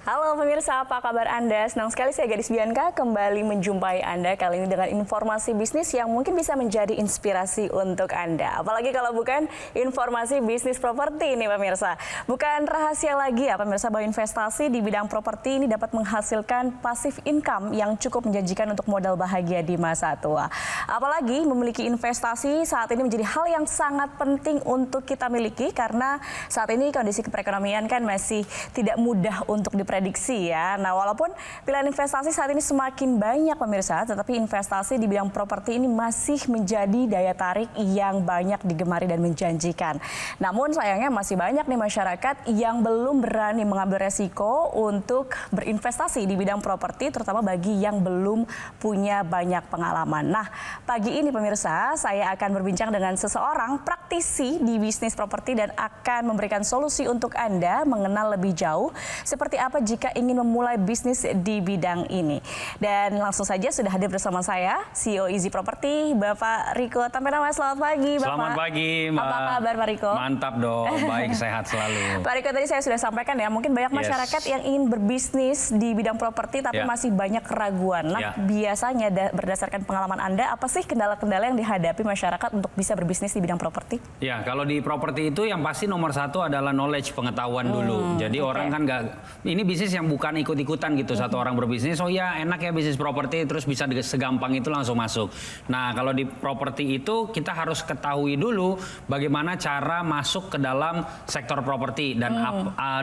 Halo pemirsa, apa kabar Anda? Senang sekali saya Gadis Bianca kembali menjumpai Anda kali ini dengan informasi bisnis yang mungkin bisa menjadi inspirasi untuk Anda. Apalagi kalau bukan informasi bisnis properti ini pemirsa. Bukan rahasia lagi ya pemirsa bahwa investasi di bidang properti ini dapat menghasilkan passive income yang cukup menjanjikan untuk modal bahagia di masa tua. Apalagi memiliki investasi saat ini menjadi hal yang sangat penting untuk kita miliki karena saat ini kondisi perekonomian kan masih tidak mudah untuk diprediksi ya. Nah, walaupun pilihan investasi saat ini semakin banyak pemirsa, tetapi investasi di bidang properti ini masih menjadi daya tarik yang banyak digemari dan menjanjikan. Namun sayangnya masih banyak nih masyarakat yang belum berani mengambil resiko untuk berinvestasi di bidang properti, terutama bagi yang belum punya banyak pengalaman. Nah, pagi ini pemirsa, saya akan berbincang dengan seseorang praktisi di bisnis properti dan akan memberikan solusi untuk Anda mengenal lebih jauh seperti apa jika ingin memulai bisnis di bidang ini. Dan langsung saja sudah hadir bersama saya, CEO Easy Property, Bapak Riko Tampenama. Selamat pagi, Bapak. Selamat pagi, Mbak. Apa kabar, Pak Riko? Mantap dong, baik, sehat selalu. Pak Riko, tadi saya sudah sampaikan ya, mungkin banyak masyarakat yang ingin berbisnis di bidang properti, tapi masih banyak keraguan. Nah, biasanya berdasarkan pengalaman Anda, apa sih kendala-kendala yang dihadapi masyarakat untuk bisa berbisnis di bidang properti? Ya, kalau di properti itu yang pasti nomor satu adalah knowledge, pengetahuan dulu. Jadi orang kan nggak, ini bisnis yang bukan ikut-ikutan gitu. Satu orang berbisnis, oh ya enak ya bisnis properti, terus bisa segampang itu langsung masuk. Nah, kalau di properti itu kita harus ketahui dulu bagaimana cara masuk ke dalam sektor properti dan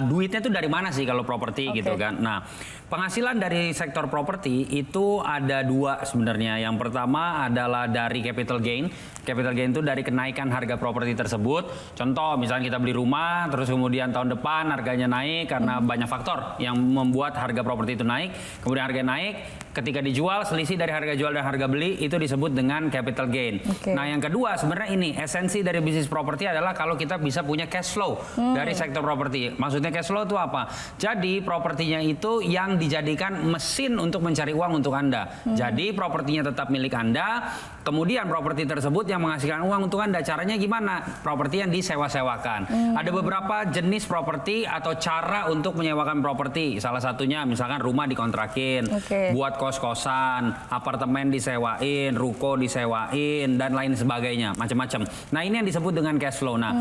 duitnya itu dari mana sih kalau properti gitu kan. Nah, penghasilan dari sektor properti itu ada dua sebenarnya. Yang pertama adalah dari capital gain. Capital gain itu dari kenaikan harga properti tersebut. Contoh, misalnya kita beli rumah, terus kemudian tahun depan harganya naik karena banyak faktor yang membuat harga properti itu naik. Kemudian harga naik, ketika dijual, selisih dari harga jual dan harga beli itu disebut dengan capital gain. Nah, yang kedua sebenarnya ini esensi dari bisnis properti adalah kalau kita bisa punya cash flow dari sektor properti. Maksudnya cash flow itu apa? Jadi propertinya itu yang dijadikan mesin untuk mencari uang untuk Anda. Jadi propertinya tetap milik Anda, kemudian properti tersebut yang menghasilkan uang untuk Anda. Caranya gimana? Properti yang disewa-sewakan. Ada beberapa jenis properti atau cara untuk menyewakan properti. Salah satunya misalkan rumah dikontrakin, buat kos-kosan, apartemen disewain, ruko disewain, dan lain sebagainya, macam-macam. Nah, ini yang disebut dengan cash flow. Nah,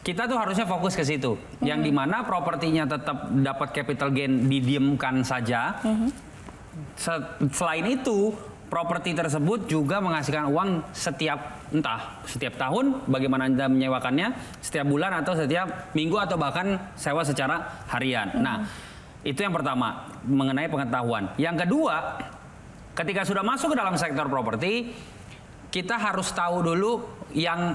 kita tuh harusnya fokus ke situ. Yang dimana propertinya tetap dapat capital gain, didiamkan saja. Selain itu, properti tersebut juga menghasilkan uang setiap tahun, bagaimana Anda menyewakannya, setiap bulan atau setiap minggu atau bahkan sewa secara harian. Nah, itu yang pertama mengenai pengetahuan. Yang kedua, ketika sudah masuk ke dalam sektor properti, kita harus tahu dulu yang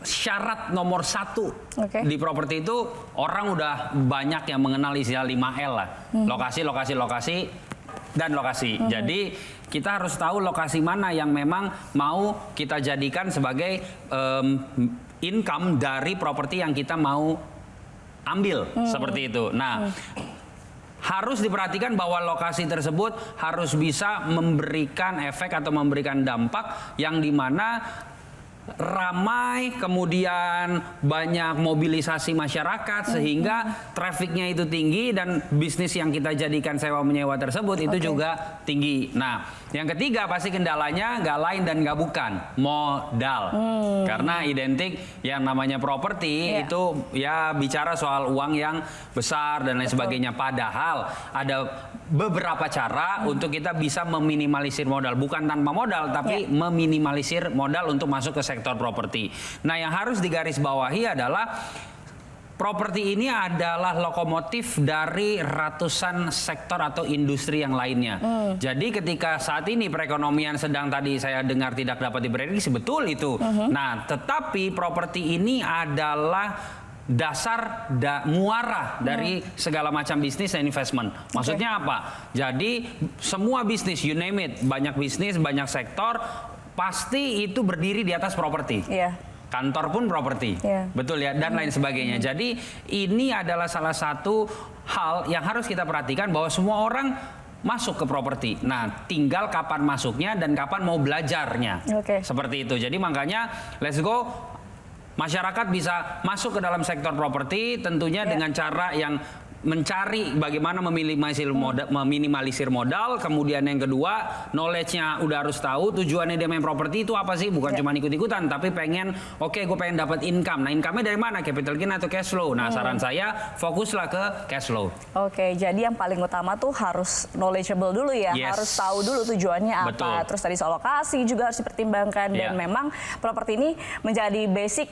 syarat nomor satu di properti itu. Orang udah banyak yang mengenal istilah 5L lah, lokasi, dan lokasi. Jadi kita harus tahu lokasi mana yang memang mau kita jadikan sebagai income dari properti yang kita mau ambil, seperti itu. Nah, harus diperhatikan bahwa lokasi tersebut harus bisa memberikan efek atau memberikan dampak yang dimana ramai, kemudian banyak mobilisasi masyarakat sehingga trafficnya itu tinggi dan bisnis yang kita jadikan sewa menyewa tersebut itu juga tinggi. Nah, yang ketiga pasti kendalanya nggak lain dan nggak bukan modal, karena identik yang namanya properti itu ya bicara soal uang yang besar dan lain sebagainya. Padahal ada beberapa cara untuk kita bisa meminimalisir modal, bukan tanpa modal tapi meminimalisir modal untuk masuk ke sektor properti. Nah, yang harus digarisbawahi adalah properti ini adalah lokomotif dari ratusan sektor atau industri yang lainnya. Jadi ketika saat ini perekonomian sedang tadi saya dengar tidak dapat diprediksi, betul itu. Nah, tetapi properti ini adalah dasar muara dari segala macam bisnis dan investment. Maksudnya apa? Jadi semua bisnis, you name it, banyak bisnis, banyak sektor, pasti itu berdiri di atas properti. Kantor pun properti, betul ya, dan lain sebagainya. Jadi ini adalah salah satu hal yang harus kita perhatikan bahwa semua orang masuk ke properti. Nah, tinggal kapan masuknya dan kapan mau belajarnya. Seperti itu. Jadi makanya let's go. Masyarakat bisa masuk ke dalam sektor properti tentunya dengan cara yang mencari bagaimana meminimalisir modal, kemudian yang kedua knowledge-nya udah harus tahu tujuannya dia main properti itu apa sih, bukan cuma ikut-ikutan tapi pengen gue pengen dapat income. Nah, income-nya dari mana? Capital gain atau cash flow? Nah, saran saya fokuslah ke cash flow. Oke, jadi yang paling utama tuh harus knowledgeable dulu ya, harus tahu dulu tujuannya apa. Betul. Terus tadi soal lokasi juga harus dipertimbangkan dan memang properti ini menjadi basic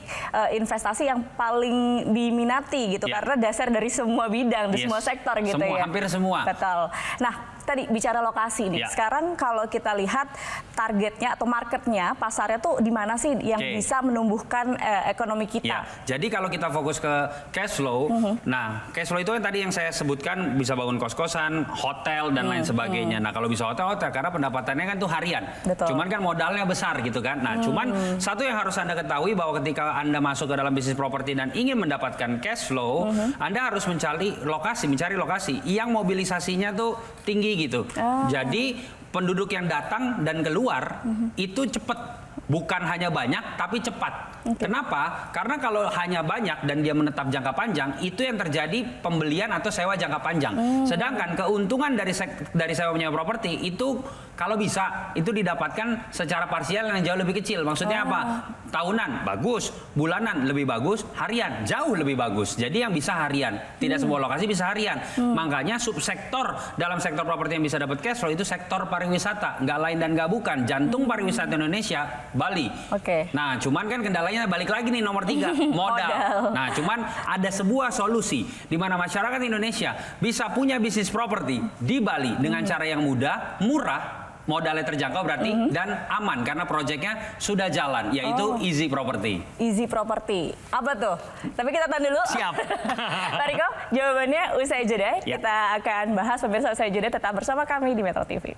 investasi yang paling diminati gitu karena dasar dari semua bidang, di semua sektor gitu ya. Hampir semua. Betul. Nah, tadi bicara lokasi nih. Sekarang kalau kita lihat targetnya atau marketnya, pasarnya tuh di mana sih yang bisa menumbuhkan ekonomi kita? Jadi kalau kita fokus ke cash flow, nah cash flow itu yang tadi yang saya sebutkan bisa bangun kos-kosan, hotel dan lain sebagainya. Nah kalau bisa hotel karena pendapatannya kan tuh harian. Betul. Cuman kan modalnya besar gitu kan. Nah cuman satu yang harus Anda ketahui bahwa ketika Anda masuk ke dalam bisnis properti dan ingin mendapatkan cash flow, Anda harus mencari lokasi yang mobilisasinya tuh tinggi gitu. Jadi penduduk yang datang dan keluar itu cepat. Bukan hanya banyak, tapi cepat. Kenapa? Karena kalau hanya banyak dan dia menetap jangka panjang, itu yang terjadi pembelian atau sewa jangka panjang. Sedangkan keuntungan dari sewa punya properti itu kalau bisa itu didapatkan secara parsial yang jauh lebih kecil. Maksudnya apa? Tahunan bagus, bulanan lebih bagus, harian jauh lebih bagus. Jadi yang bisa harian, tidak semua lokasi bisa harian. Makanya subsektor dalam sektor properti yang bisa dapat cash flow itu sektor pariwisata, nggak lain dan nggak bukan. Jantung pariwisata Indonesia, Bali. Nah, cuman kan kendalanya balik lagi nih nomor 3, modal. Nah, cuman ada sebuah solusi di mana masyarakat Indonesia bisa punya bisnis properti di Bali dengan cara yang mudah, murah, modalnya terjangkau berarti dan aman karena proyeknya sudah jalan, yaitu Easy Property. Easy Property. Apa tuh? Tapi kita tahan dulu. Siap. Pak Riko, jawabannya usai jeda. Kita akan bahas pemirsa usai jeda, tetap bersama kami di Metro TV.